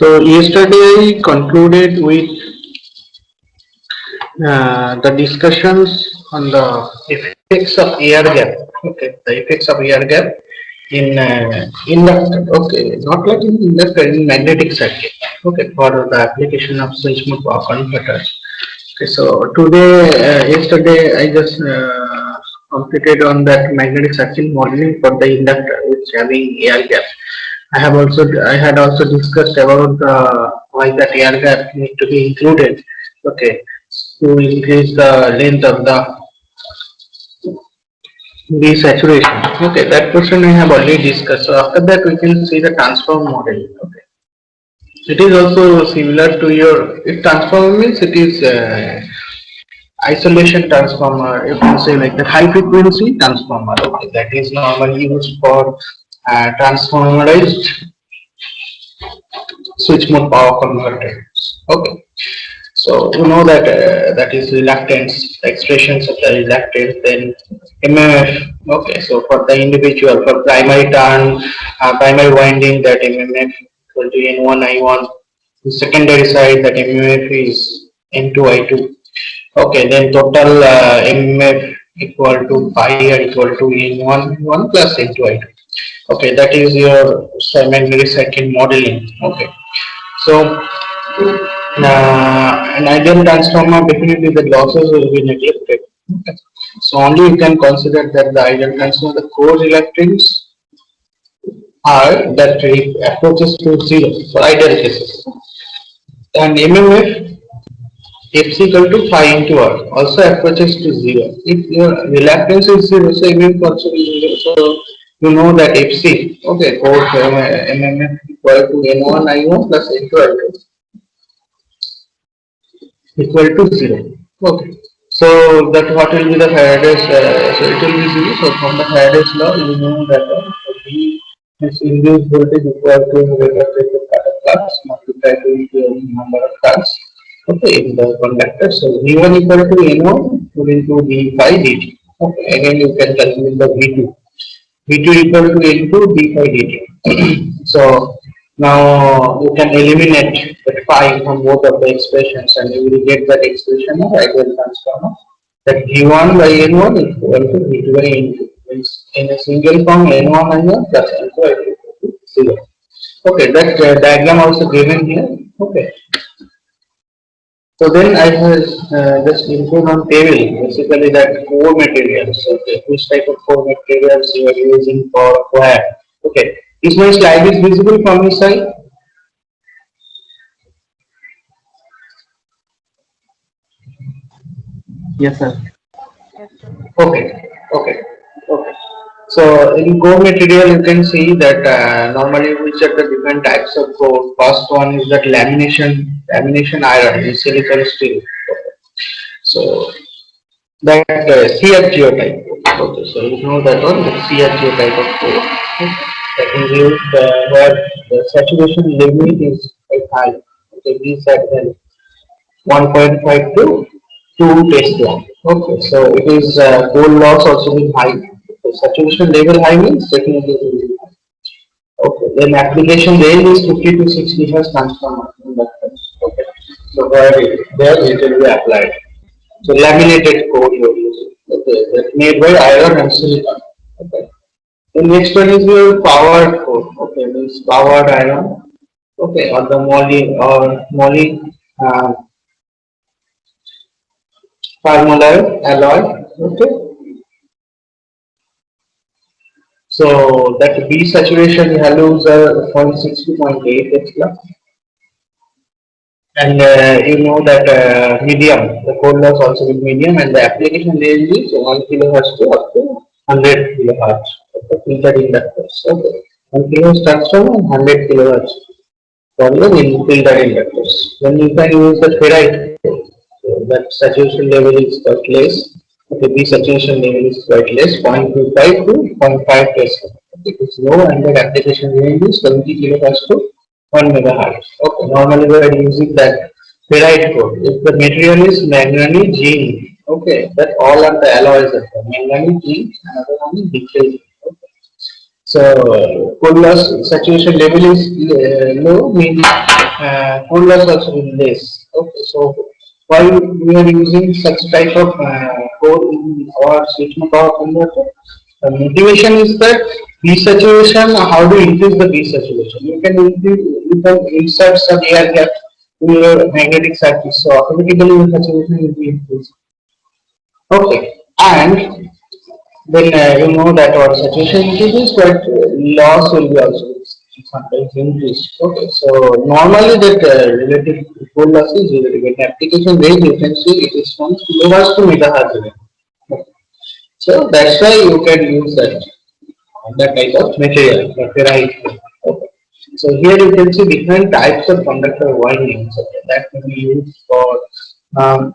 So yesterday I concluded with the discussions on the effects of air gap. Okay, the effects of air gap in inductor. Okay, not like in inductor, in magnetic circuit. Okay, for the application of switch mode power converters. Okay, so yesterday I just completed on that magnetic circuit modeling for the inductor, which having air gap. I had also discussed about why that air gap need to be included. Okay, to increase the length of the desaturation. Okay, that portion we have already discussed. So after that we can see the transform model. Okay, it is also similar to your. If transformer means it is isolation transformer. You can say like the high frequency transformer. Okay, that is normally used for transformerized switch mode power converters. Okay, so you know that that is reluctance, expressions of the reluctance, then MMF. Okay, so for the individual, for primary turn, primary winding, that MMF equal to N1 I1. The secondary side, that MMF is N2 I2. Okay, then total MMF equal to pi or equal to N1 1 plus N2 I2. Okay, that is your magnetic circuit modeling. Okay, so an ideal transformer, definitely the losses will be neglected. Okay. So only you can consider that the ideal transformer, the core reluctance are that approaches to zero for ideal cases, and MMF Fc equal to phi into R also approaches to zero. If your reluctance is zero, so MMF also is zero. So you know that Fc, okay, both MMF equal to N1 I1 plus N2 I2 equal to zero. Okay. So that what will be the Faraday's? So it will be zero. So from the Faraday's law, you know that V is induced voltage equal to rate of flux multiplied with the number of turns. Okay, in the conductor. So V1 equal to N1 into d5 dt. Okay. Again, you can calculate the V2. V2 equal to N2 d5 dt. So now you can eliminate that phi from both of the expressions and you will get that expression of ideal transformer, that V1 by N1 is equal to V2 by N2. Means in a single form N1 I1 plus N2 I2 equal to 0. Okay, that diagram also given here. Okay. So then I have just include on table basically that core materials. Okay, which type of core materials you are using for where. Okay, is my slide is visible from this side? Yes, sir. Yes, sir. Okay, okay, okay. So in core material you can see that normally which are the different types of core. First one is that lamination iron in silicon steel. Okay. So that CFGO type. Okay, so you know that one, the CFGO type of core. Okay. That is used where the saturation limit is quite high. Okay, these are 1.5 to 2 Tesla. Okay, so it is core loss also be high. So saturation level high means definitely it will be high. Okay, then application range is 50 to 60 Hz transformer inductors. Okay, so there it will be applied. So laminated core you are using. Okay, that made by iron and silicon. Okay. The next one is your powered core. Okay, means powered iron. Okay, or the moly uh, permalloy alloy. Okay, so that B saturation values are 0.6 to 0.8 Tesla. And you know that medium, the core loss also with medium, and the application range is 1 kilohertz to up to 100 kilohertz. Okay, filtered inductors. Okay, 1 kilohertz transformer, 100 kilohertz for your filtered inductors. Then you can use the ferrite. So that saturation level is quite less. Okay, the saturation level is quite less, 0.25 to 0.5 Tesla. It is low, and the application range is 20 kilohertz to 1 megahertz. Okay, normally we are using that ferrite core. If the material is manganese zinc, okay, that all are the alloys of the manganese zinc, another one is nickel zinc. Okay. So coal loss saturation level is low, means coal loss also is less. Okay, so why we are using such type of coal in our switching power converter? The motivation is that desaturation. How do you increase the desaturation? You can insert some air gap in your magnetic circuit, so automatically your saturation will be increased. Okay, and then you know that our saturation increases, but loss will be also sometimes increased. Okay, so normally that relative coal loss is when application range you can see it is from kilohertz to megahertz range. Okay. So that's why you can use that type of material, the ferrite. Okay. So here you can see different types of conductor windings, okay, that can be used for um,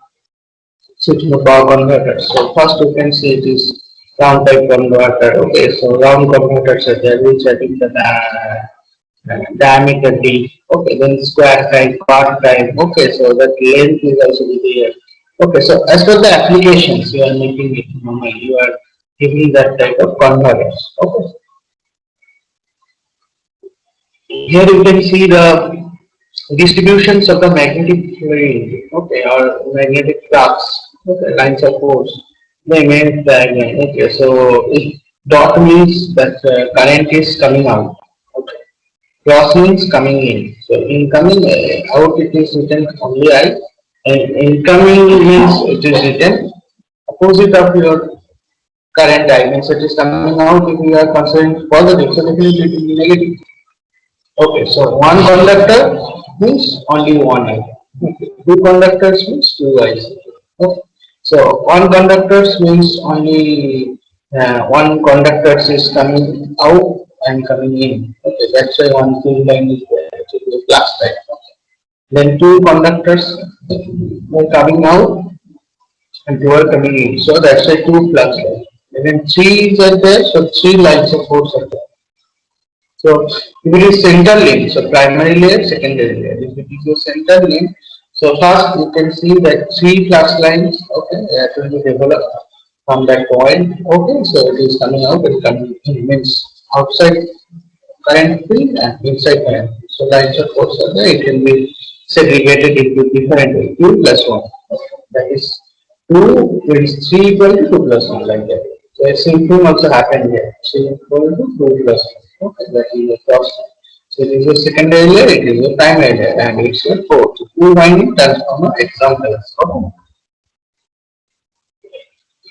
switching the power converter. So first you can see it is round type converter. Okay, so round converters are there which are in the diameter d. Okay, then square type, part type. Okay, so that length is also there. Okay, so as per the applications you are making it normal, you are giving that type of converters. Okay, here you can see the distributions of the magnetic field, okay, or magnetic flux, okay, lines of force, the image diagram. Okay, so if dot means that current is coming out, okay, cross means coming in, so incoming, out it is written only I, and incoming means it is written opposite of your current I, means it is coming out. If you are considering positive, so definitely it will be negative. Okay, so one conductor means only one eye. Okay. Two conductors means two eyes. Okay. So one conductors means only one conductor is coming out and coming in. Okay, that's why one field line is there. Actually, a flux type. Okay. Then two conductors are coming out and two are coming in. So that's why two flux lines. And then three are there, so three lines of force are there. So if it is center link, so primary layer, secondary layer. If it is your center link, so first you can see that three flux lines, okay, that will be developed from that point. Okay, so it is coming out and coming in, means outside current field and inside current field. So lines of force are there, it will be segregated into different way, 2 plus 1. Okay. That is 2 is 3 equal to 2 plus 1, like that. So a same thing also happened here. 3 equal to 2 plus 1. Okay, that is the first. So it is a secondary layer, it is a primary layer, and it's a fourth. Two winding transformer examples. Okay.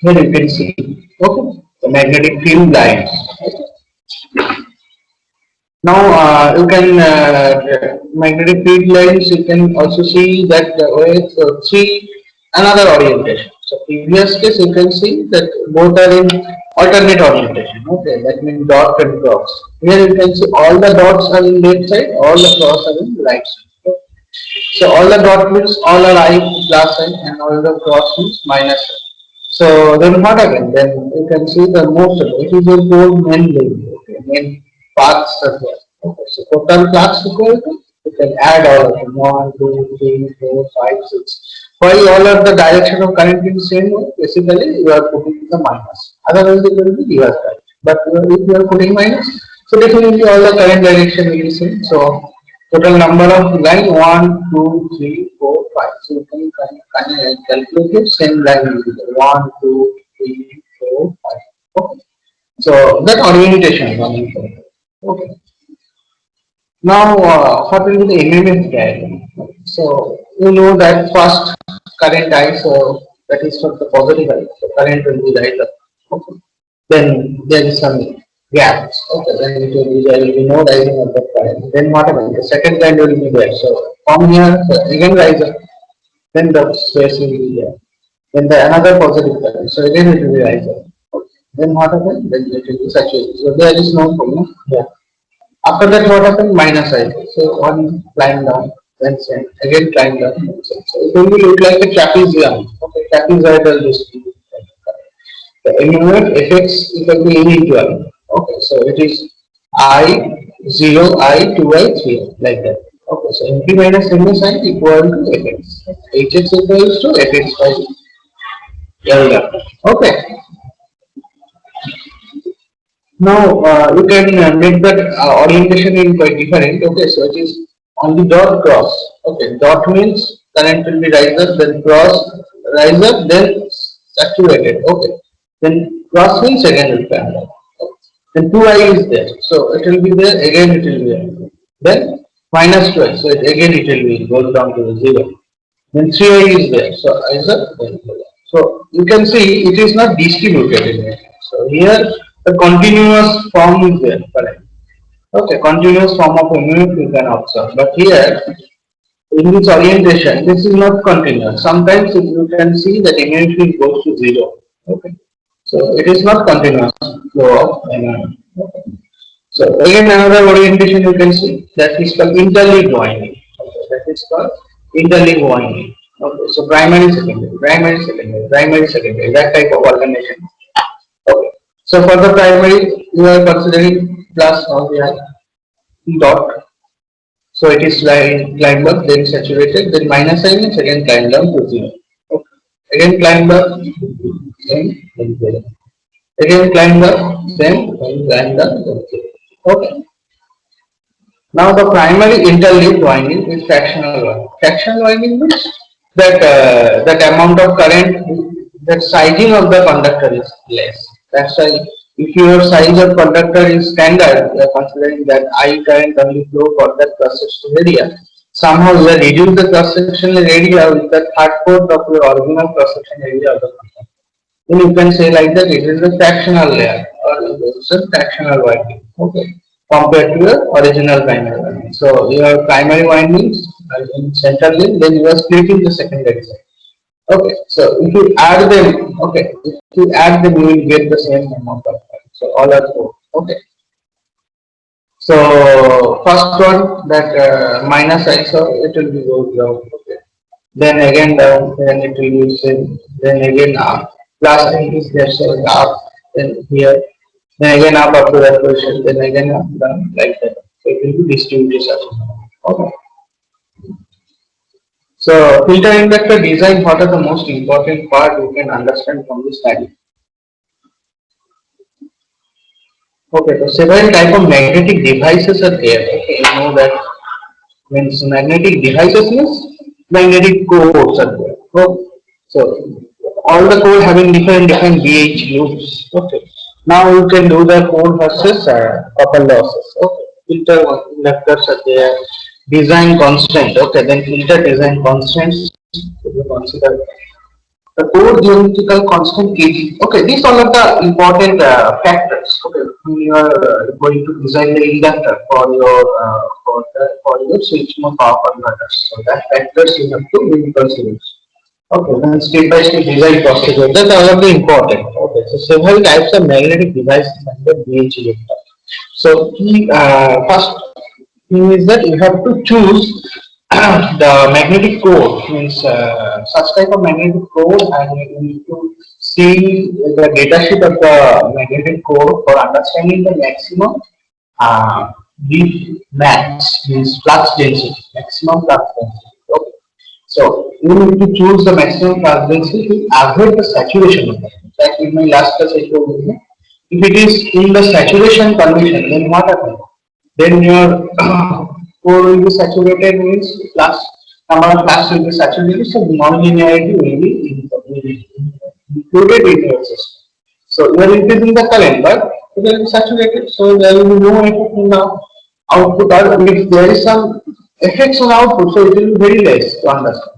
Here you can see, okay, the magnetic field lines. Now you can magnetic field lines. You can also see that with three another orientation. So previous case you can see that both are in alternate orientation. Okay, that means dot and cross. Here you can see all the dots are in left side, all the cross are in right side. Okay. So all the dot means all are I plus sign and all the cross means minus sign. So then what happens? Then you can see the most of it is a whole main lane. Okay, main paths are there. Okay, so total flux equal to you can add all of them 1, 2, 3, 4, 5, 6. While all of the direction of current is same, basically you are putting the minus. Otherwise it will be reverse current. But if you are putting minus, so definitely all the current direction will be same. So total number of line 1, 2, 3, 4, 5. So you can calculate it, same line will be there. 1, 2, 3, 4, 5. Okay. So that orientation coming from there. Okay. Now what will be the MMF diagram? So you know that first current I, so that is for the positive I. So current will be right up. Okay. Then there is some gaps. Okay, then it will be there will be no rising of the current. Then what happens? The second current will be there. So from here again rise up. Then the space will be there. Then the another positive current. So again it will be rise up. Okay. Then what happens? Then it will be saturated. So there is no problem. Yeah. After that, what happened? Minus I. So one climb down, then send, again climb down. So it will look like a trapezium. Okay, trapezoidal distribution. The MMF effects equal to N into I. Okay, so it is I 0, I 2I 3I, like that. Okay, so MP minus MS I equal to Fx. Hx equals to Fx by L. Okay. Now you can make that orientation in quite different. Okay, so it is on the dot cross. Okay, dot means current will be riser, then cross riser, then saturated. Okay, then cross means again will come down. Then 2i is there, so it will be there again. It will be there. Then minus 12, so again it will be goes down to the 0. Then 3i is there, so riser then below. So you can see it is not distributed in it. So here the continuous form is there, correct? Okay, continuous form of MMF you can observe, but here in this orientation, this is not continuous. Sometimes you can see that MMF goes to 0. Okay, so it is not continuous flow of MMF. Okay. So again another orientation you can see that is called interleaved winding. Okay, that is called interleaved winding. Okay, so primary, secondary, primary, secondary, primary, secondary, that type of alternation. Okay. So for the primary, you are considering plus now we have dot. So it is climbed up, then saturated, then minus sign means again climb down to 0. Okay. Again climb up, then 0. Again climb up, then climb down, then 0. Okay. Now the primary interleaved winding is fractional winding. Fractional winding means that that amount of current, that sizing of the conductor is less. That's why if your size of conductor is standard, we are considering that I current only flow for that cross sectional area. Somehow we are reduce the cross sectional area with the third fourth of your original cross sectional area of the conductor. Then you can say like that it is a fractional layer or it's a fractional winding. Okay, compared to your original primary winding. So your primary windings are in central link, then you are splitting the secondary side. Okay, so if you add them, okay, if you add them, you will get the same amount of current. So all are four. Okay. So first one that minus I, so it will be go down. Okay. Then again down, then it will be same. Then again up. Plus I is there, so up. Then here. Then again up to that position. Then again up down like that. So it will be distributed. Okay. So filter inductor design, what are the most important part you can understand from this study? Okay, so several type of magnetic devices are there. Okay, you know that means magnetic devices means magnetic cores are there. Okay. So all the core having different BH loops. Okay. Now you can do the core versus copper losses. Okay. Filter inductors are there. Design constant. Okay. Then filter design constants. You consider the core geometrical constant kg. Okay, these all are the important factors. Okay, when you are going to design the inductor for your switch mode power converters. So that factors you have to be considered. Okay, then step by step design procedure. That all of the important. Okay, so several types of magnetic devices under BH inductor. So key first thing is that you have to choose the magnetic core, means such type of magnetic core, and you need to see the datasheet of the magnetic core for understanding the maximum B max, means flux density, maximum flux density. Okay. So you need to choose the maximum flux density to avoid the saturation of it. Like in my last class I told you, if it is in the saturation condition, then what happens? Then your core will be saturated, means flux number of flux will be saturated, so non-linearity will be included in your system. So you are increasing the current, but it will be saturated, so there will be no effect in the output, or if there is some effects on output, so it will be very less to understand.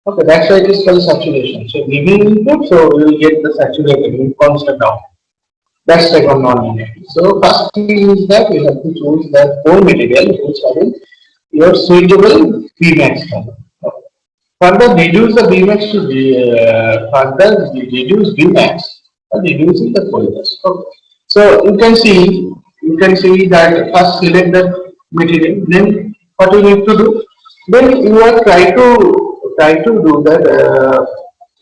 Okay, that's why it is called saturation. So giving input, so we will get the saturated in constant output. That's type of non-linearity. So first thing is that you have to choose the core material which having your suitable Vmax value. Okay. Further reduce the Vmax to further reduce Vmax by reducing the polarity. Okay. So you can see that first select the material, then what you need to do, then you are try to do that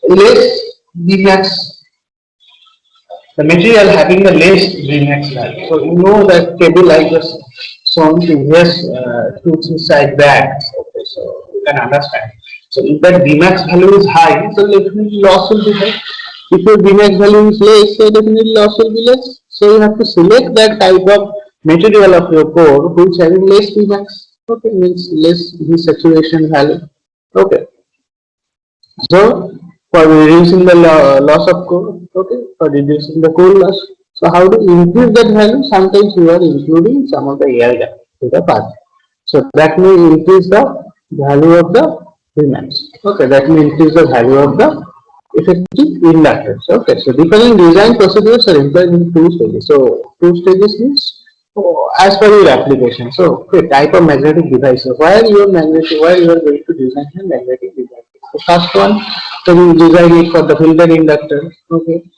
less Vmax, the material having the less Vmax value. So you know that table I just shown previous 2-3 side bags. Okay, so you can understand. So if that Vmax value is high, so definitely loss will be high. If your Vmax value is less, so definitely loss will be less. So you have to select that type of material of your core which having less Pmax. Okay, means less the saturation value. Okay, so for reducing the loss of core, okay, for reducing the core loss. So how to increase that value? Sometimes you are including some of the air gap to the path. So that may increase the value of the Pmax. Okay, that may increase the value of the effective inductance. Okay, so different design procedures are employed in two stages. So two stages means as per your application. So okay, type of magnetic device. Where you are going to design a magnetic device. The first one, so you design it for the filter inductor. Okay,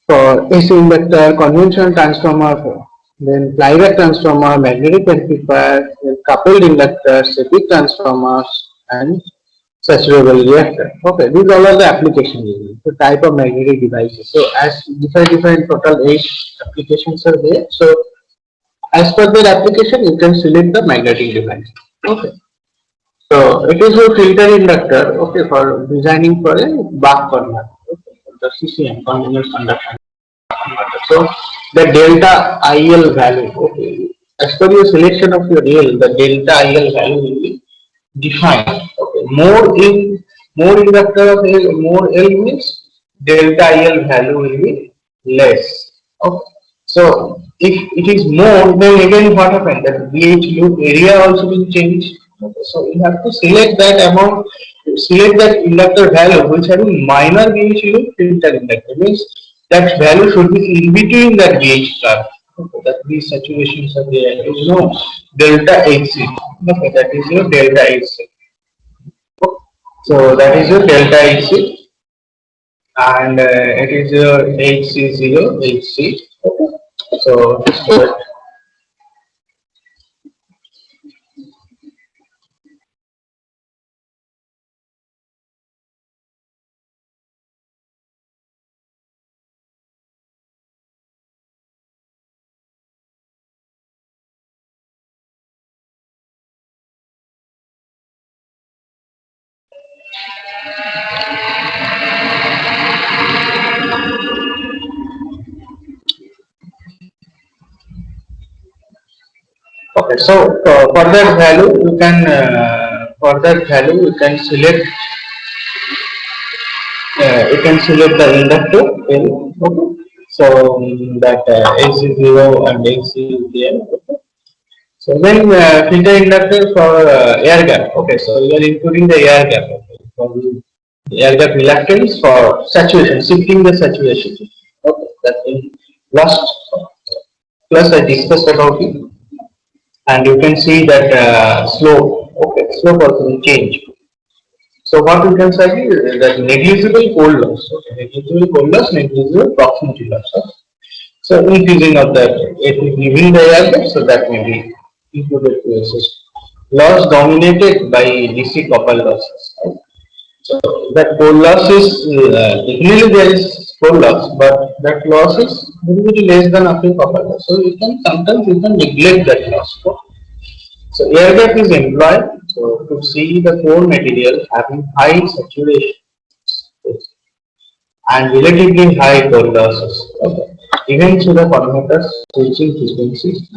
for AC inductor, conventional transformer, then flyback transformer, magnetic amplifier, then coupled inductors, static transformers, and saturable reactor. Okay, these all are the applications. The type of magnetic devices. So as different total 8 applications are there. So as per their application, you can select the magnetic device. Okay. So it is a filter inductor. Okay, for designing for a Bach converter. Okay, the CCM continuous conduction. So the delta IL value, okay, as per your selection of your L, the delta IL value will be defined. Okay, more inductor of L, more L means delta IL value will be less. Okay, so if it is more, then again what happened? That VH loop area also will change. Okay, so you have to select that amount, select that inductor value which having minor VH loop filter inductor means that value should be in between that VH curve. Okay, that these saturations are there. You know delta HC. Okay, that is your delta HC. So that is your delta HC, and it is your HC0 HC. Okay. So just do it. Okay, so for that value you can select the inductor L. Okay, so that AC0 and AC is there. Okay. So then filter inductor for air gap. Okay, so you are including the air gap. Okay, for the air gap reluctance for saturation, shifting the saturation. Okay, that in last class I discussed about it, and you can see that slope. Okay, slope also will change. So what we can say is that negligible cold loss. Okay, negligible cold loss, negligible proximity loss. Okay. So increasing of that, if we giving the air gap, so that may be included to a system. Loss dominated by DC copper losses. Right? So that coal loss is definitely there is coal loss, but that loss is very less than after copper loss. So you can sometimes you can neglect that loss. Okay? So air gap is employed so to see the core material having high saturation and relatively high core losses. Okay. Even to the parameters switching frequencies.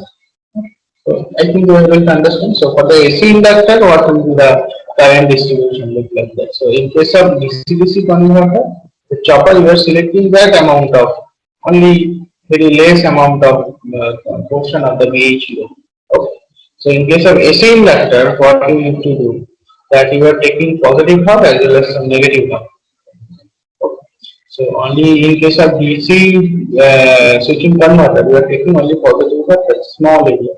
So I think you are able to understand. So for the AC inductor, what will be the current distribution look like that? So in case of DC-DC converter, the chopper you are selecting that amount of only very less amount of portion of the VH loop. Okay. So in case of AC inductor, what you need to do that you are taking positive half as well as some negative half. Okay. So only in case of DC switching converter, we are taking only positive half, that's small area.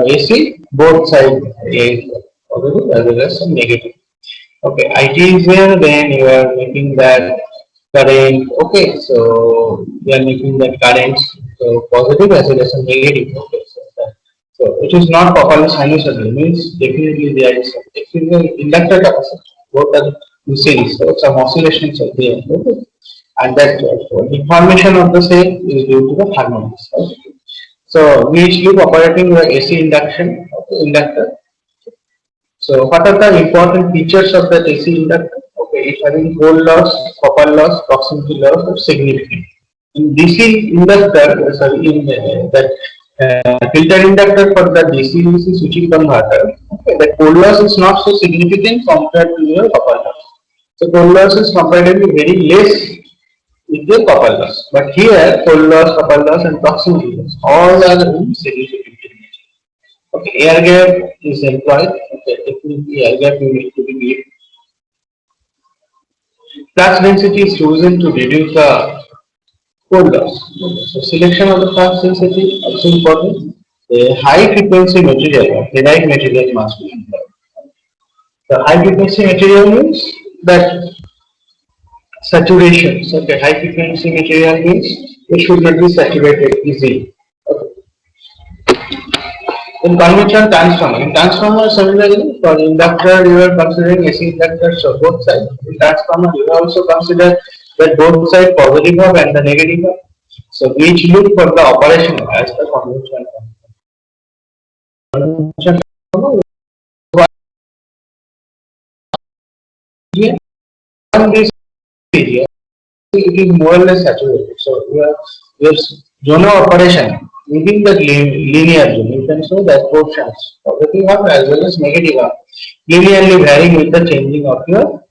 AC both sides is positive as well as some negative. Okay, IT is there, then you are making that current. Okay, so you are making that current so positive as well as some negative. Okay, so it is not properly sinusoidal, means definitely there is some inductor capacity. Both are in series, so some oscillations are there. Okay, and that deformation of the same is due to the harmonics. Okay. So we loop operating the AC inductor. So what are the important features of that AC inductor? Okay, it having cold loss, copper loss, proximity loss are significant. In DC inductor, sorry, in that filter inductor for the DC-DC switching converter, okay, the cold loss is not so significant compared to your copper loss. So cold loss is comparatively very less with the copper loss. But here, cold loss, copper loss, and proximity loss all are significant. Okay, air gap is employed. Okay, definitely air gap you need to be given. Flux density is chosen to reduce the cold loss. Okay, so selection of the flux density also important. A high frequency material or ferrite material must be employed. The high frequency material means that saturation. So the high frequency material means it should not be saturated easily. Okay. In conventional transformer, in transformer similarly for inductor you are considering AC inductors of both sides. In transformer you also consider that both sides positive half and the negative half. So each loop for the operation as the conventional transformer. On this area it is more or less saturated. So your zone of operation within the linear zone, you can show that portions positive half as well as negative half linearly varying with the changing of your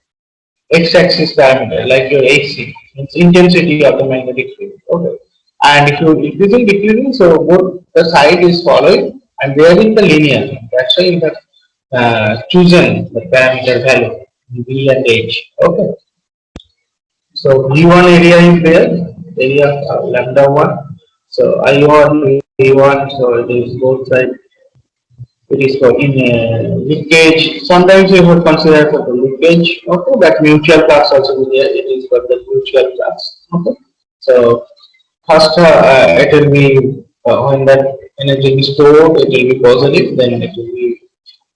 x-axis diameter, like your AC, it's intensity of the magnetic field. Okay, and if you increasing decreasing, so both the side is following and they are in the linear zone. That's why you have chosen the parameter value V and H. Okay. So V1 area is there, area lambda 1. So I1, V1, so it is both sides. It is for in leakage. Sometimes you would consider for the leakage. Okay, that mutual flux also be there. It is for the mutual flux. Okay. So first it will be when that energy is stored, it will be positive. Then it will be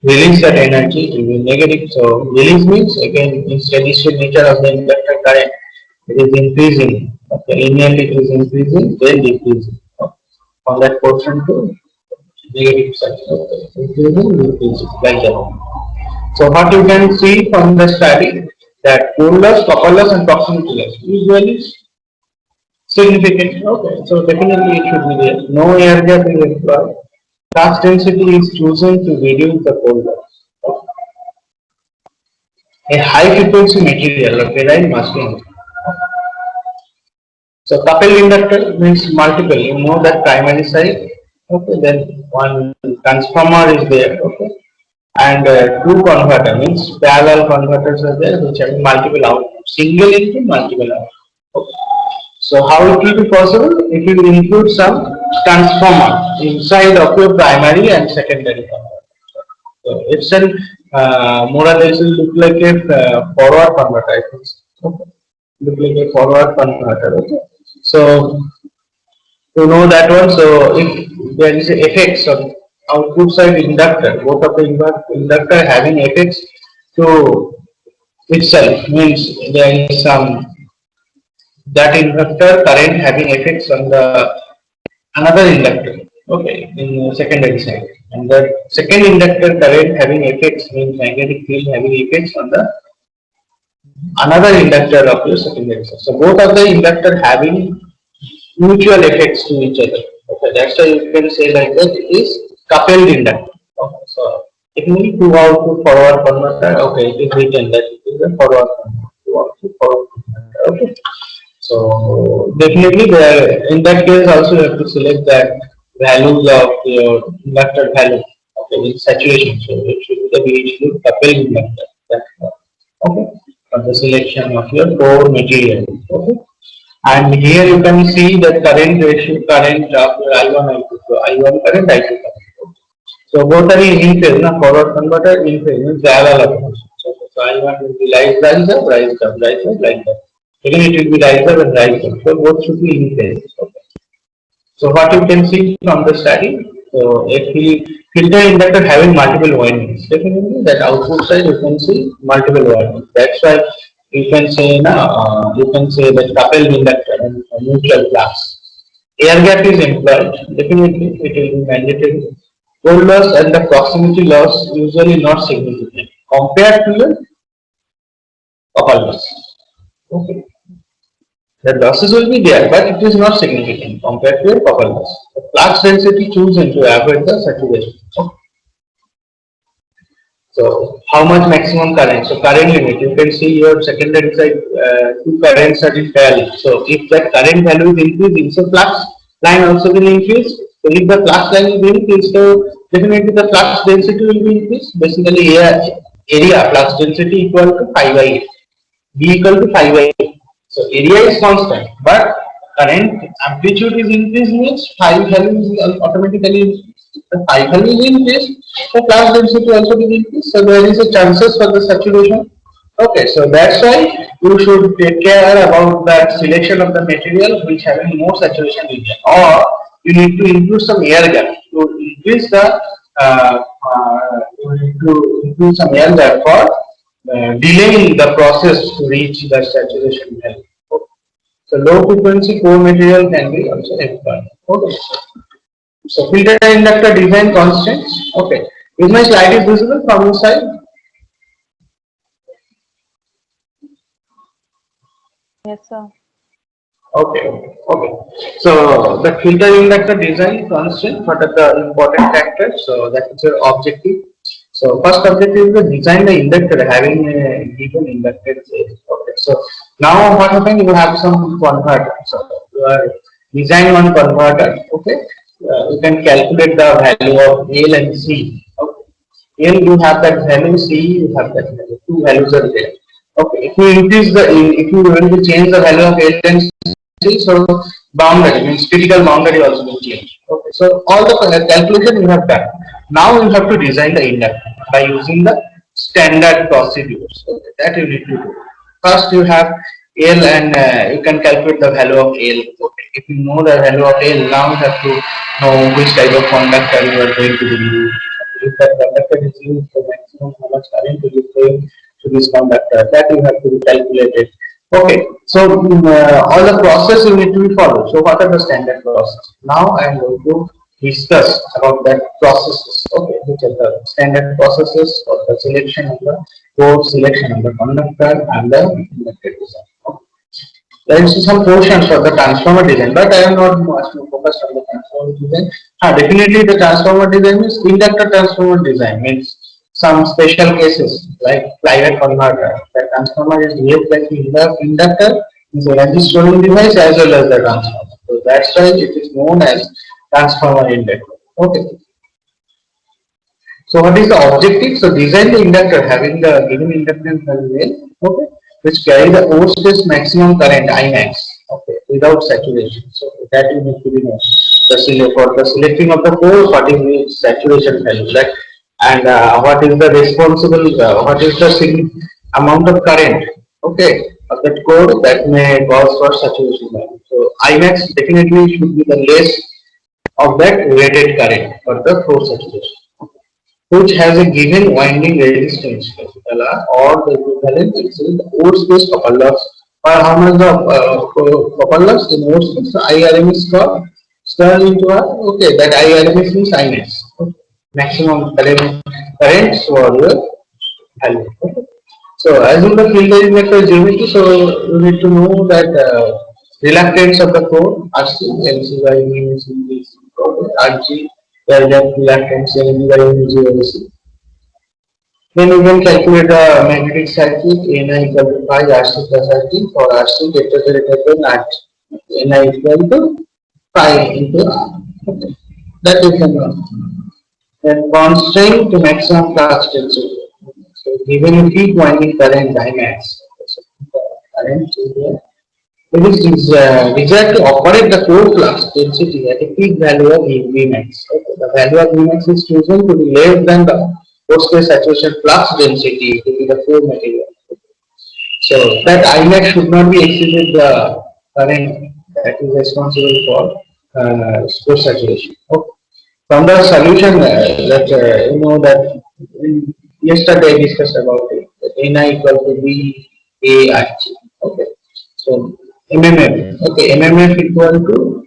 release that energy. It will be negative. So release means again in steady state nature of the inductor current. It is increasing. Okay, linearly it is increasing, then decreasing. Okay. From that portion to negative side. Okay. Increasing, decreasing, like that. So what you can see from the study that cold loss, copper loss, and proximity loss usually significant. Okay, so definitely it should be there. No air gap is employed. Flux density is chosen to reduce the cold loss. Okay. A high frequency material or ferrite must be employed. So coupled inductor means multiple. You know that primary side. Okay, then one transformer is there. Okay, and two converter means parallel converters are there which have multiple outputs. Single input, multiple output. Okay. So how it will be possible? It will include some transformer inside of your primary and secondary converter. So it's an more or less will look like a forward converter. I think. Okay. Look like a forward converter. Okay. So to know that one, so if there is a FX on output side inductor, both of the inductor having FX to itself means there is some that inductor current having effects on the another inductor. Okay, in the secondary side, and the second inductor current having effects means magnetic field having effects on the another inductor of your secondary side. So both of the inductor having mutual effects to each other. Okay, that's why you can say like that it is coupled inductor. Okay, so it means two output forward converter. Okay, it is written that it is a forward converter. Two output forward converter. Okay. So definitely there in that case also you have to select that values of your inductor value. Okay, in saturation. So it should be coupled inductor. Okay, for the selection of your core material. Okay. And here you can see the current ratio, current of I1, I2. So I1 current, I2 current. So both are in phase, na forward converter in phase means parallel. So I1 will be rise up, rise up, rise up, rise up. Again it will be rise up and rise up. So both should be in phase. Okay. So what you can see from the study, so if we filter inductor having multiple windings, definitely that output side you can see multiple windings. That's why you can say you can say that coupled inductor and mutual flux. Air gap is employed, definitely it will be mandatory. Cold loss and the proximity loss usually not significant compared to the copper loss. Okay. The losses will be there, but it is not significant compared to a copper loss. The flux density chosen to avoid the saturation. Okay. So how much maximum current? So current limit, you can see your secondary side two currents are in parallel. So if that current value is increasing, so flux line also will increase. So if the flux line will increase, so definitely the flux density will be increased. Basically area flux density equal to phi by 8. B equal to phi by 8. So area is constant, but current amplitude is increased means phi value is automatically increased. If the phi value is increased, the flux density also will increase. So there is a chances for the saturation. Okay, so that's why you should take care about that selection of the material which having more saturation region, or you need to include some air gap to increase the you need to include some air gap for delaying the process to reach the saturation value. Okay. So low frequency core material can be also employed. Okay. So filter and inductor design constants. Okay. Is my slide is visible from your side? Yes, sir. Okay, okay. So the filter inductor design constant, what are the important factors? So that is your objective. So first objective is to design the inductor having a given inductance. Okay. So now what happens? You have some converter. So you are design one converter. Okay. You can calculate the value of L and C. Okay. L you have that value, C you have that value. Two values are there. Okay. If you increase the if you want to change the value of L and C, so boundary means critical boundary also will change. Okay. So all the calculation you have done. Now you have to design the inductor by using the standard procedures. Okay. That you need to do. First you have L and you can calculate the value of L. Okay. If you know the value of L, now you have to know which type of conductor you are going to use. If that conductor is used, the maximum how much current will be flowing to this conductor, that you have to be calculated. Okay, so all the process you need to be followed. So what are the standard process? Now I am going to discuss about that processes. Okay, which are the standard processes for the selection of the core, selection of the conductor, and the inductor design. Okay. There is some portions for the transformer design, but I am not much more focused on the transformer design. Definitely the transformer design means inductor transformer design means some special cases like private converter. The transformer is behaved like the inductor is a energy storing device as well as the transformer. So that's why it is known as transformer inductor. Okay. So what is the objective? So design the inductor having the given inductance value, okay, which carry the overspace maximum current Imax, okay, without saturation. So that you need to be known. For the selecting of the pores, what is the saturation value, right? And what is the responsible, what is the amount of current, okay, of that core that may cause for saturation value. So Imax definitely should be the less of that rated current for the core saturation, which has a given winding resistance or the equivalent is the old space copper loss, or how much the copper loss in old space. So IRM is called turn into a, okay, that IRM means Imax, okay, maximum current for your value. Okay. So as in the filter inductor geometry, so you need to know that reluctance of the core RC, LC by means in this RG, reluctance LC by LC. Then you can calculate the magnetic circuit NI equal to pi RC plus RT for RC greater than RT. NI equal to pi into R. Okay. That you can know. Then constraint to maximum flux density. So given a peak winding current Imax, so current is there. It is desired to operate the core flux density at a peak value of Vmax. Okay. The value of Vmax is chosen to be less than the core space saturation flux density to be the core material. So that Imax should not be exceeded the current that is responsible for core saturation. Okay. From the solution that you know that yesterday I discussed about it, that Ni equal to V A R G. Okay. So MMF. Okay, MMF equal to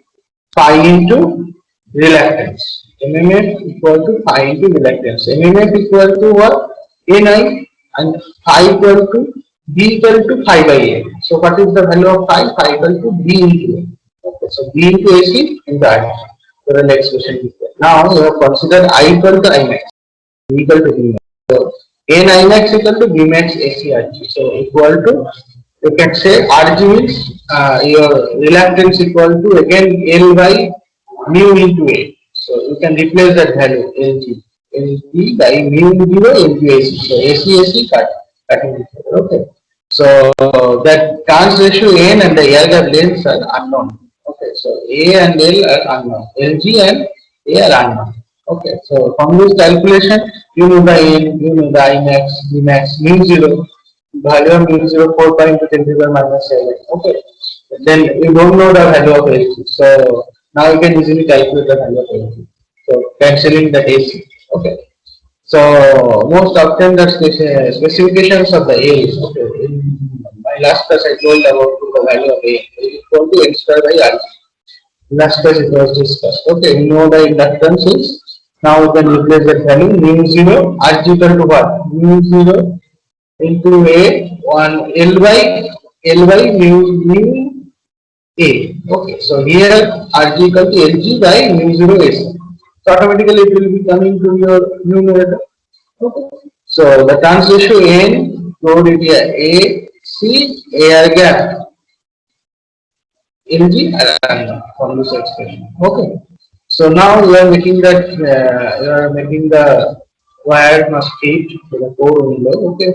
phi into reluctance. MMF equal to phi into reluctance. MMF equal to what? Ni and phi equal to B equal to phi by A. So what is the value of phi? Phi equal to B into A. Okay, so B into AC into I max. So the next question is there. Now we have considered I equal to I max, B equal to B max. So N I max equal to B max AC RG. So equal to, you can say RG means your reluctance equal to again L by mu into A. So you can replace that value LG. LG by mu into into AC. So AC cut. Cutting. Okay. So that trans ratio N and the air gap lengths are unknown. Okay, so A and L are unknown. LG and A are unknown. Okay, so from this calculation, you know the N, you know the I max, B max, mu zero, value of mu zero 4 pi into 10 to the power minus 7. Okay, then you don't know the value of LG. So now you can easily calculate the value of LG. So cancelling the AC. Okay. So most often the specifications of the A is okay. In my last class I told about the value of A is equal to N square by R. Last class it was discussed. Okay, we know the inductance is, now we can replace that value mu zero R G equal to what? Mu zero into A one L by mu A. Okay, so here R G equal to L G by mu zero AC. So automatically it will be coming to your numerator. Okay. So the trans ratio N flow area A C air gap LG from this expression. Okay. So now we are making that you are making the wire must fit to the core window. Okay.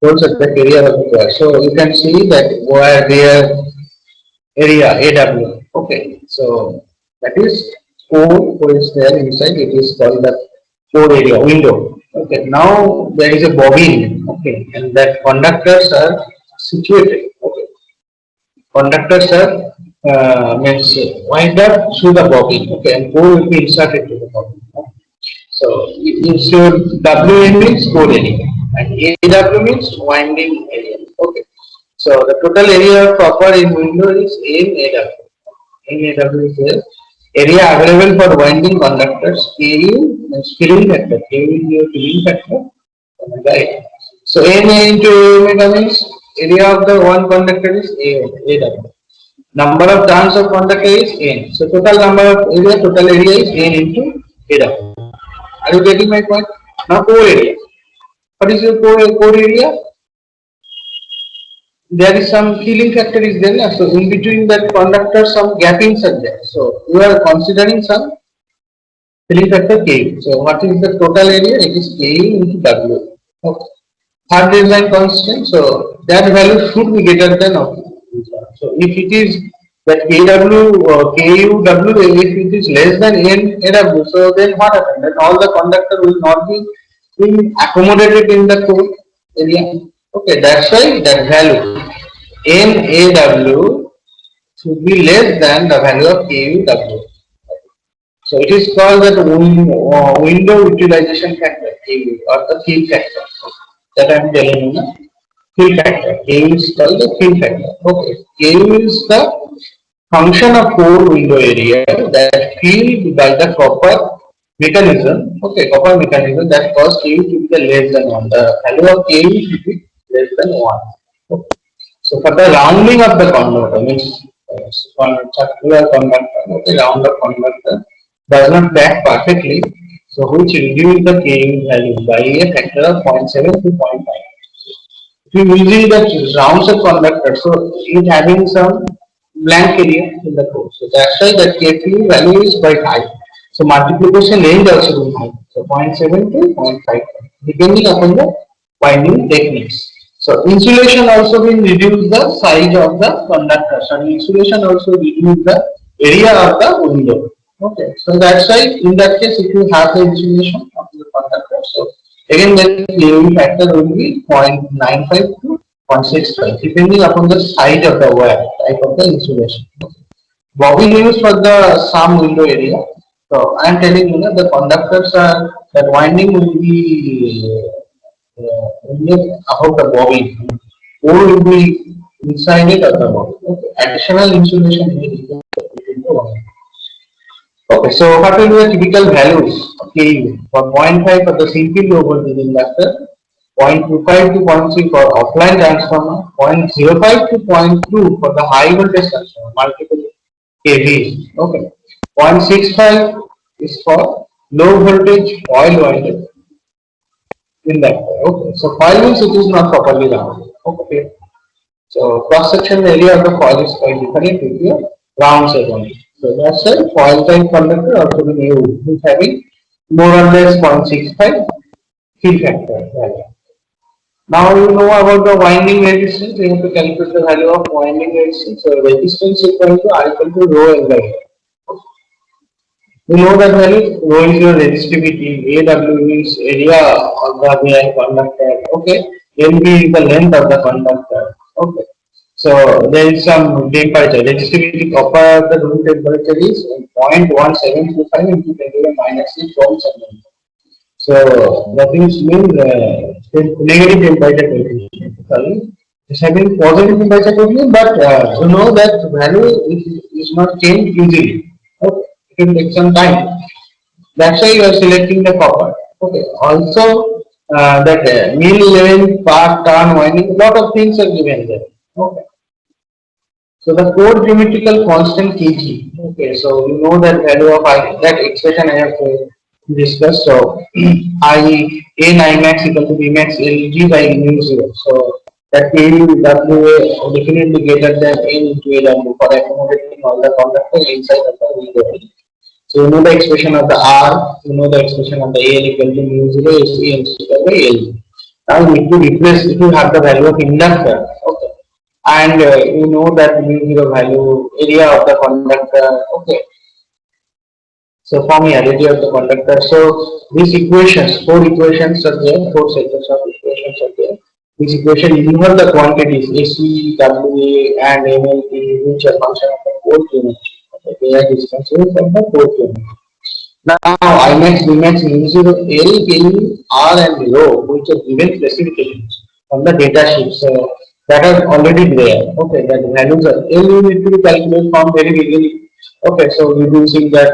Goes at the area of the wire. So you can see that wire there area AW. Okay. So that is core is there inside. It is called the core area window. Okay. Now there is a bobbin. Okay. And that conductors are situated. Okay. Conductors are means wind up through the bobbin. Okay. And core will be inserted to the bobbin. Okay. So your WN means core area and AW means winding area. Okay. So the total area of copper in window is NAW. NAW is the area available for winding conductors. KU is filling factor. KU is your filling factor. Right. So Na into omega means area of the one conductor is AW. Number of turns of conductor is N. So total number of area, total area is N into AW. Are you getting my point? Now core area. What is your core area? There is some filling factor is there. So in between that conductor some gappings are there. So you are considering some filling factor K. So what is the total area? It is K into W. Okay. Third design constant. So that value should be greater than of. So if it is that KW KUW, if it is less than NAW, so then what happens? Then all the conductor will not be accommodated in the core area. Okay, that's why that value NAW should be less than the value of KUW. So it is called that window utilization factor KU or the fill factor that I am telling you. Fill factor. KU is called the fill factor. Okay. KU is the function of core window area that filled by the copper mechanism. Okay, copper mechanism that cause KU to be the less than 1. The value of KU should be less than 1. Okay. So for the rounding of the conductor means circular conductor, okay, round of conductor does not pack perfectly, so which reduce the KU value by a factor of 0.7 to 0.5. If you using the rounds of conductor, so it having some blank area in the core. So that's why the KU value is quite high. So multiplication range also is high. So 0.7 to 0.5 depending upon the winding techniques. So insulation also will reduce the size of the conductor. So insulation also reduce the area of the window. Okay, so that's why in that case, if you have the insulation of the conductor, so again the KU factor will be 0.95 to 0.65 depending upon the size of the wire, type of the insulation. Okay. Bobbin used for the some window area. So I am telling you that the conductors are that winding will be above the bobbin, or will be inside it of the bobbin. Okay. Additional insulation is required. Okay, so what will be the typical values of KU for 0.5 for the simple low voltage inductor 0.25 to 0.3 for offline transformer, 0.05 to 0.2 for the high voltage transformer, multiple kVs. Okay. 0.65 is for low voltage oil winding in that way. Okay. So coil means it is not properly rounded. Okay. So cross section area of the coil is quite different with your round shape only. So that's a coil type conductor also being used, which having more or less 0.65 field factor value. Now you know about the winding resistance. You have to calculate the value of winding resistance. So resistance equal to I equal to rho L by A. You know that value. Rho is your resistivity. AW is area of the wire conductor. Okay. LB is the length of the conductor. Okay. So there is some temperature. Resistivity copper the room temperature is 0.1725 into 10 to the minus 6 volts. So that means negative temperature coefficient. Sorry, it's having positive temperature coefficient, but you know that value is not changed easily. Okay, it will take some time. That's why you are selecting the copper. Okay. Also, that mean length, part, turn, winding, a lot of things are given there. Okay. So the core geometrical constant kg. Okay, so you know that value of I, that expression I have discussed. So I a I max equal to b max Lg by mu 0. So that kw definitely greater than n into aw for accommodating all the conductor inside of the window. So you know the expression of the r, you know the expression of the a equal to mu 0 is n square by L. Now you need to replace if you have the value of inductor. Okay, and you know that mu 0 value area of the conductor. Okay, so from here area of the conductor. So these equations, four equations are there, four sets of equations are there. This equation involve the quantities AC, WA and MLT, which are function of the pole geometry. Okay, they are distances from the pole geometry. Now Imax, Vmax, mu 0, L, Ku, R and rho, which are given specifications from the data sheet. So that are already there. Okay, that values are L you need to be calculated from very beginning. Okay, so reducing that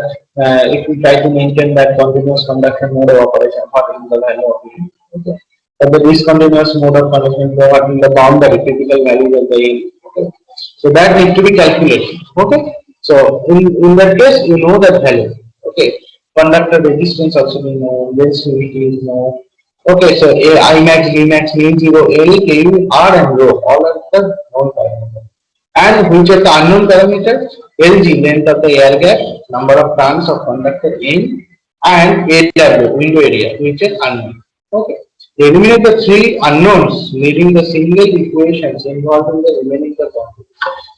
if we try to maintain that continuous conduction mode of operation, what is the value of it? Okay. For the discontinuous mode of conduction, what is the boundary typical value of the L? Okay. So that needs to be calculated. Okay. So in that case, you know that value. Okay. Conductor resistance also we know, density is known. Okay, so I max, V max, mu 0, L, Ku, R and rho, all are the known parameters. And which are the unknown parameters? LG, length of the air gap, number of turns of conductor in, and AW, window area, which is unknown. Okay. Eliminate the three unknowns, leaving the single equations involved in the remaining the quantity.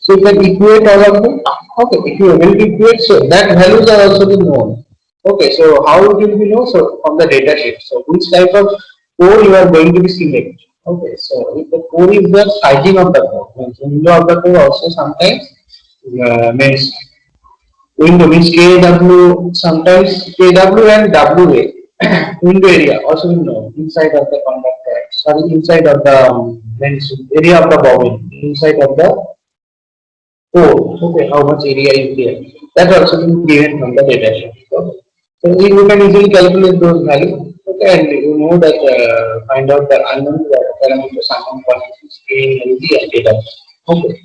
So you can equate all of them. Okay, if you are able to equate, so that values are also being known. Okay, so how it will be known? So from the data sheet. So which type of core you are going to be selected. Okay, so if the core is the sizing of the core, means window of the core also sometimes means window means KW, sometimes KW and WA window area also we know inside of the conductor, sorry, inside of the means area of the bobbin, inside of the core. Okay, how much area is there? That also been given from the data sheet. Okay. So you can easily calculate those values. Okay, and you know that find out the unknown parameters, unknown quantities, K, LG, and data. Okay.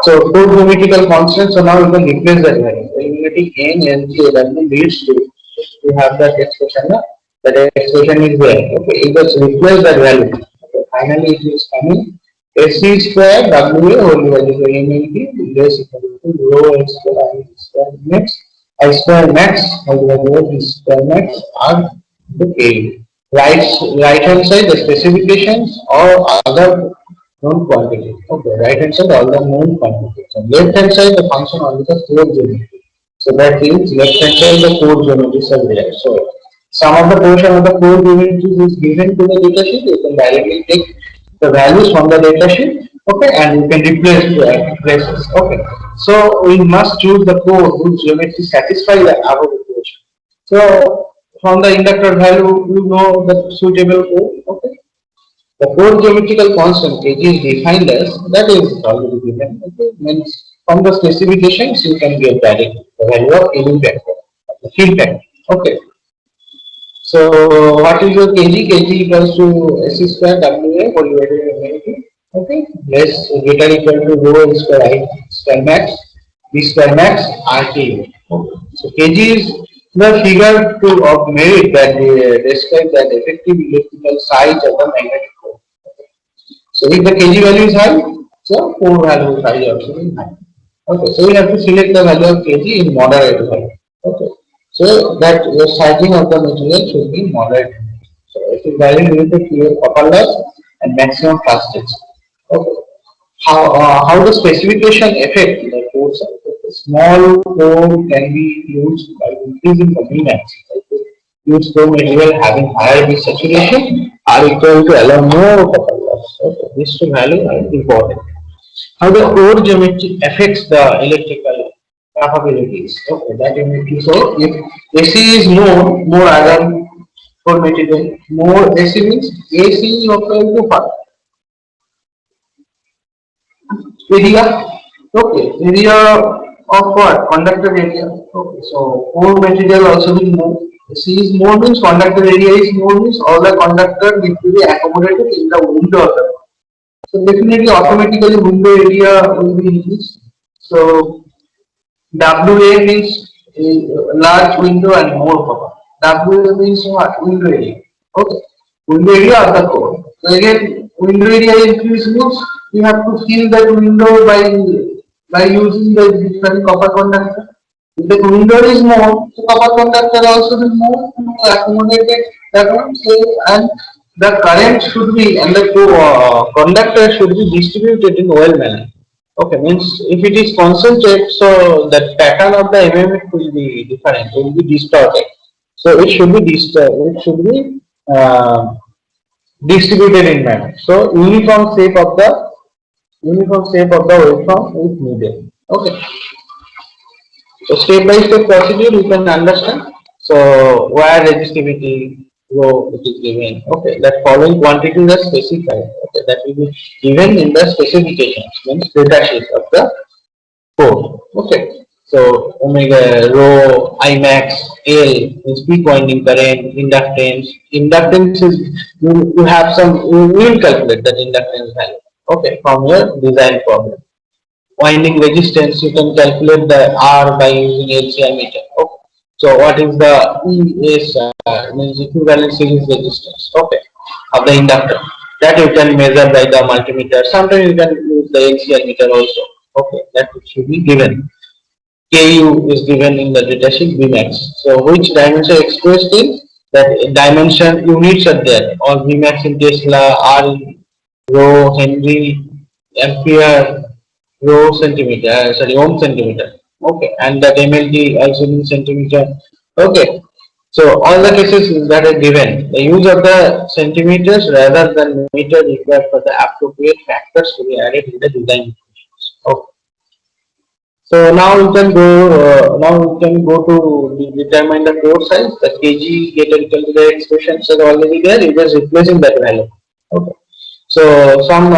So two geometrical constants. So now you can replace that value. Eliminating N, LG, AW leads to you have that expression. That expression is there. Okay, you just replace that value. Okay, finally it is coming. SC square WA whole divided by MLT is equal to rho L square I square max I square max whole divided by B square max R the K. Right hand side the specifications or other known quantity. Okay, right hand side all the known quantities. And left hand side the function only the core geometry. So that is left hand side the core geometry is there. So some of the portion of the core geometry is given to the data sheet. You can directly take the values from the data sheet. Okay, and you can replace the places. Okay, so we must choose the core whose geometry satisfies the above equation. So from the inductor value, you know the suitable core. Okay. The core geometrical constant Kg is defined as that is already given. Okay, means from the specifications you can get directly the value of Kg factor, the field factor. Okay. So what is your kg? Kg equals to S square WA whole divided by MLT. Okay, less greater equal to rho square I square max B square max RT. Okay. So kg is the figure to of merit that describes that effective electrical size of the magnetic core. So if the kg value is high, so core value is high also is high. Okay, so we have to select the value of kg in moderate value. Okay, so that the sizing of the material should be moderate. So it is varying with the pure copper loss and maximum flux density. Okay, how the specification affect the core size? Okay. Small core can be used by increasing the Vmax. Okay. Use core material having higher bit saturation are equal to allow more copper loss. Okay, these two values are important. How the core geometry affects the electrical capabilities. Okay, that unity. So if AC is more iron core material, more AC means AC equal to what? Area. Okay, area of what? Conductor area. Okay, so core material also will more. C is more means conductor area is more means all the conductor need to be accommodated in the window of the. So definitely automatically window area will be increased. So WA means a large window and more cover. WA means what? Window area. Okay. Window area of the core. So again, window area increase means you have to fill that window by using the different copper conductor. If the window is more, so copper conductor also will more to accommodate that one. So and the current should be and the conductor should be distributed in well manner. Okay, means if it is concentrated, so the pattern of the MMF will be different, will be distorted. So it should be distributed in manner. So uniform shape of the waveform is needed. Okay. So step by step procedure you can understand. So wire resistivity, rho it is given. Okay, that following quantities are specified. Okay, that will be given in the specifications, means data sheet of the code. Okay. So omega, rho, I max, L is peak winding current, inductance. Inductance is you have some you will calculate that inductance value. Okay, from your design problem. Winding resistance, you can calculate the R by using LCI meter. Okay. So what is the ES means equivalent series resistance? Okay, of the inductor that you can measure by the multimeter. Sometimes you can use the LCI meter also. Okay, that should be given. Ku is given in the datasheet Vmax. So which dimension expressed in that dimension units are there, or Vmax in Tesla, R in rho, Henry, ampere, rho centimeter, sorry, ohm centimeter. Okay, and that MLT also in centimeter. Okay, so all the cases that are given, the use of the centimeters rather than meter required for the appropriate factors to be added in the design. Okay. So now we can go. Now we can go to determine the core size. The kg get equal to the expressions are already there. You just replacing that value. Okay. So some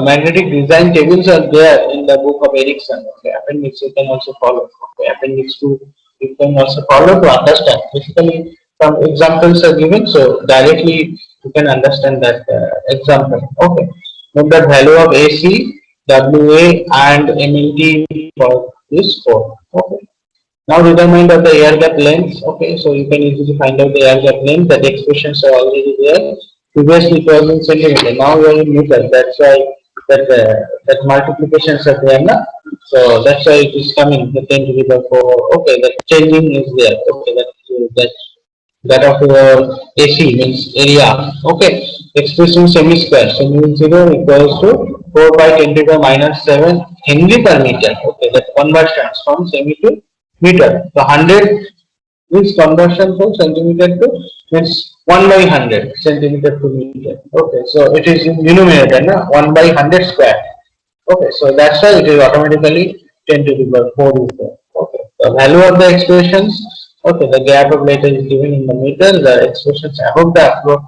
magnetic design tables are there in the book of Ericsson. Okay. Appendix you can also follow. Okay. Appendix 2 you can also follow to understand. Basically, some examples are given. So directly you can understand that example. Okay. Note the value of AC, WA, and MLT for this code. Okay. Now determine the air gap length. Okay, so you can easily find out the air gap length. That expressions are already there. Previously it was in centimeter. Now we are in meter. That's why that multiplications are there. Na? So that's why it is coming. The 10 to the power 4. Okay, that changing is there. Okay, that of your AC means area. Okay, expression semi square. So mu 0 equals to 4 by 10 to the minus 7 Henry per meter. Okay, that conversions from semi to meter. So 100 means conversion from centimeter to means 1 by 100 centimeter to meter. Okay, so it is in denominator, na? 1 by 100 square. Okay, so that's why it is automatically 10 to the power 4 is there. Okay, the value of the expressions. Okay, the gap of letter is given in the meter. The expressions above the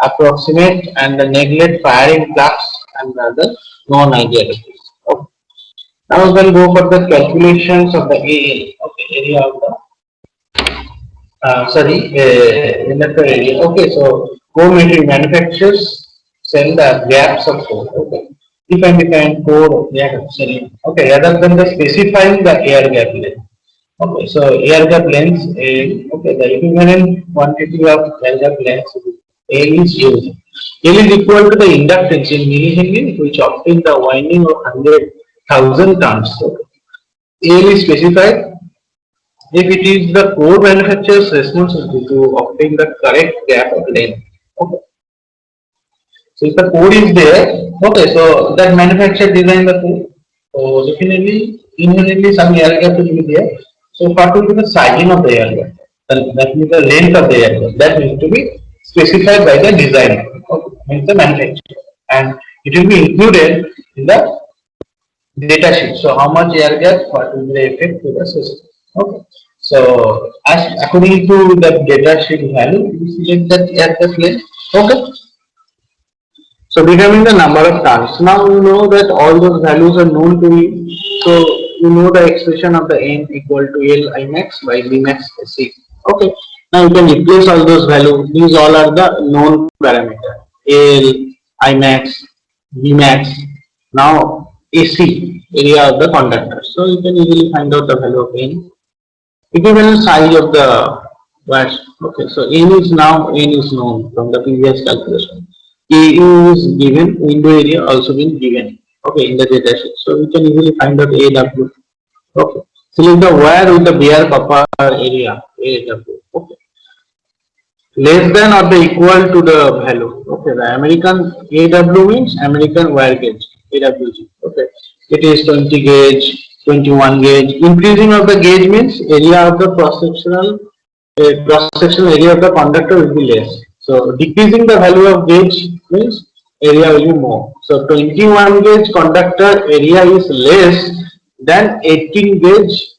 approximate and the neglect firing flux and the other non-idealities. Okay. Now we can go for the calculations of the AL. Okay, area of the sorry, inductor area. Okay, so core manufacturers sell the gaps of code. Okay, define code gap selling. Okay, rather than the specifying the air gap length. Okay, so air gap length is okay. The equivalent quantity of air gap length L is used. L is equal to the inductance in millihenry, which obtain the winding of 100,000 turns. Okay. L is specified if it is the core manufacturer's responsibility to obtain the correct gap of length. Okay. So if the code is there, okay, so that manufacturer design the code. So definitely, inherently some air gap will be there. So what will be the sizing of the air gap? That means the length of the air gap. That needs to be specified by the designer, okay, means the manufacturer, and it will be included in the data sheet. So how much air gap, what will be the effect to the system? Okay. So as according to the data sheet value, we select that air gap length. Okay. So determine the number of turns. Now you know that all those values are known to you. So you know the expression of the n equal to L I max by V max C. Okay. Now you can replace all those values. These all are the known parameter. L, I max, V max. Now AC, area of the conductor. So you can easily find out the value of n. Equivalent size of the watch. Okay, so n is known from the previous calculation. AU is given, window area also been given. Okay, in the data sheet. So we can easily find out AW. Okay. Select the wire with the bare copper area AW. Okay. Less than or the equal to the value. Okay, the American AW means American wire gauge, AWG. Okay, it is 20 gauge, 21 gauge. Increasing of the gauge means area of the cross sectional area of the conductor will be less. So decreasing the value of gauge means area will be more. So 21 gauge conductor area is less than 18 gauge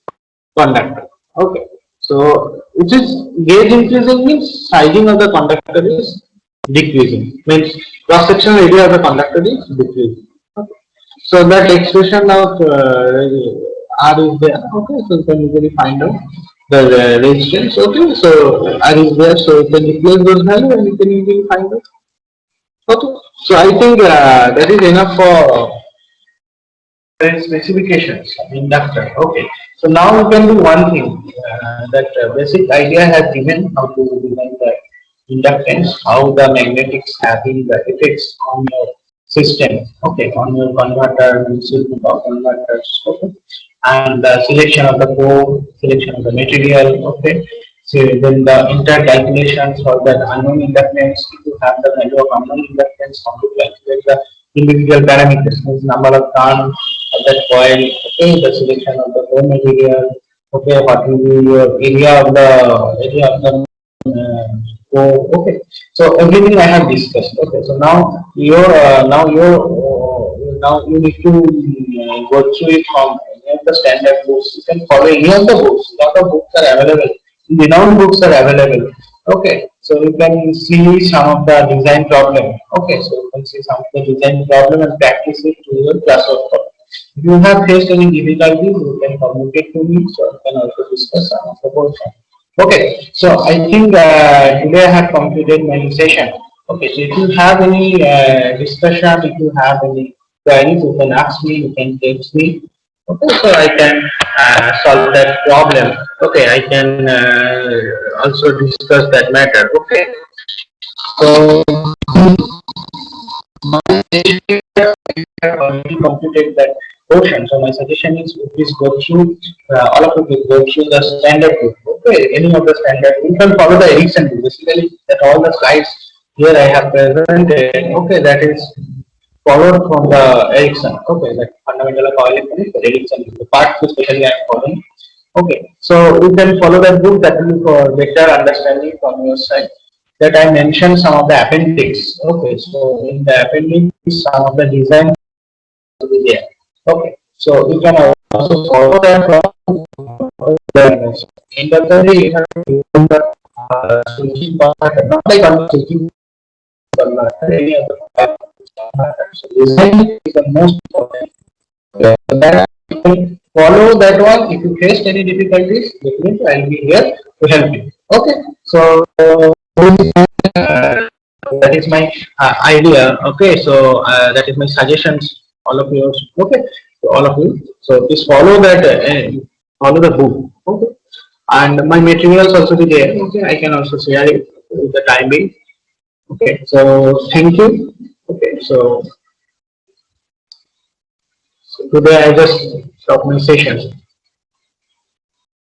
conductor. Okay. So which is gauge increasing means sizing of the conductor is decreasing. Means cross sectional area of the conductor is decreasing. Okay. So that expression of R is there. Okay. So you can easily find out the resistance. Okay. So R is there. So you can replace those values and you can easily find out. Okay. So I think that is enough for specifications of inductor. Okay, so now we can do one thing, that basic idea has given how to design the inductance, how the magnetics having the effects on your system, okay, on your converter, converters, okay, and the selection of the core, selection of the material, okay. So then the intercalculations for that unknown inductance, if you have the value of unknown inductance, how to calculate the individual parameters, means number of turns of that coil, okay, the selection of the core material, okay, what will be your area of the core, okay. So everything I have discussed. Okay, so now you need to go through it from any of the standard books. You can follow any of the books. Lot of books are available. Renowned books are available. Okay, so you can see some of the design problem. Okay, so you can see some of the design problem and practice it to your classwork problem. If you have faced any difficulties, you can communicate to me, so you can also discuss some of the portion. Okay, so I think today I have completed my session. Okay, so if you have any discussion, if you have any queries, you can ask me, you can text me. Okay, so I can solve that problem. Okay, I can also discuss that matter. Okay, so have already completed that portion. So my suggestion is please go through all of you go through the standard book. Okay, any of the standard. You can follow the Ericsson book. Basically, that all the slides here I have presented. Okay, that is followed from the Ericsson. Okay, that fundamental of oil electronics, the Ericsson book. The part two especially I am following. Okay, so you can follow that book. That will be for better understanding from your side. That I mentioned some of the appendix. Okay, so in the appendix, some of the design will be there. Okay, so you can also follow that from the end of the day. You have to do the switching part, not like on switching any other part. So design is the most important. That follow that one. If you face any difficulties, definitely I will be here to help you. Okay, so that is my idea. Okay, so that is my suggestions, all of you. Okay, so all of you. So please follow that, follow the book. Okay, and my materials also be there. Okay, I can also share it with the time being. Okay, so thank you. Okay, so today I just stop my session.